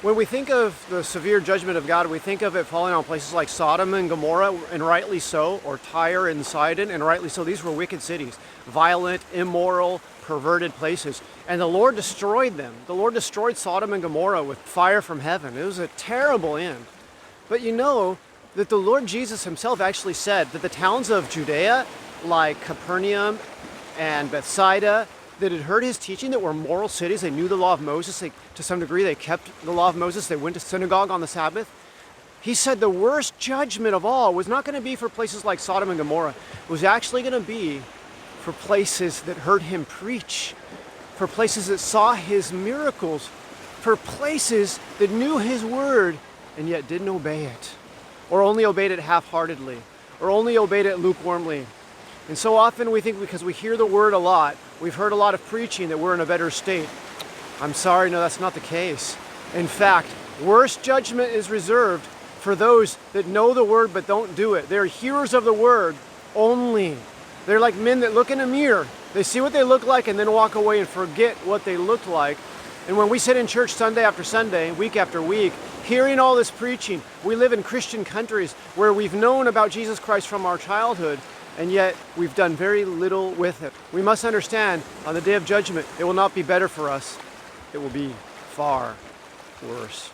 When we think of the severe judgment of God, we think of it falling on places like Sodom and Gomorrah, and rightly so, or Tyre and Sidon, and rightly so. These were wicked cities, violent, immoral, perverted places. And the Lord destroyed them. The Lord destroyed Sodom and Gomorrah with fire from heaven. It was a terrible end. But you know that the Lord Jesus himself actually said that the towns of Judea, like Capernaum and Bethsaida, that had heard his teaching, that were moral cities, they knew the law of Moses, to some degree they kept the law of Moses, they went to synagogue on the Sabbath. He said the worst judgment of all was not going to be for places like Sodom and Gomorrah. It was actually going to be for places that heard him preach, for places that saw his miracles, for places that knew his word and yet didn't obey it, or only obeyed it half-heartedly, or only obeyed it lukewarmly. And so often we think because we hear the word a lot, we've heard a lot of preaching, that we're in a better state. I'm sorry, no, that's not the case. In fact, worse judgment is reserved for those that know the word but don't do it. They're hearers of the word only. They're like men that look in a mirror. They see what they look like and then walk away and forget what they looked like. And when we sit in church Sunday after Sunday, week after week, hearing all this preaching, we live in Christian countries where we've known about Jesus Christ from our childhood, and yet we've done very little with it. We must understand, on the day of judgment, it will not be better for us. It will be far worse.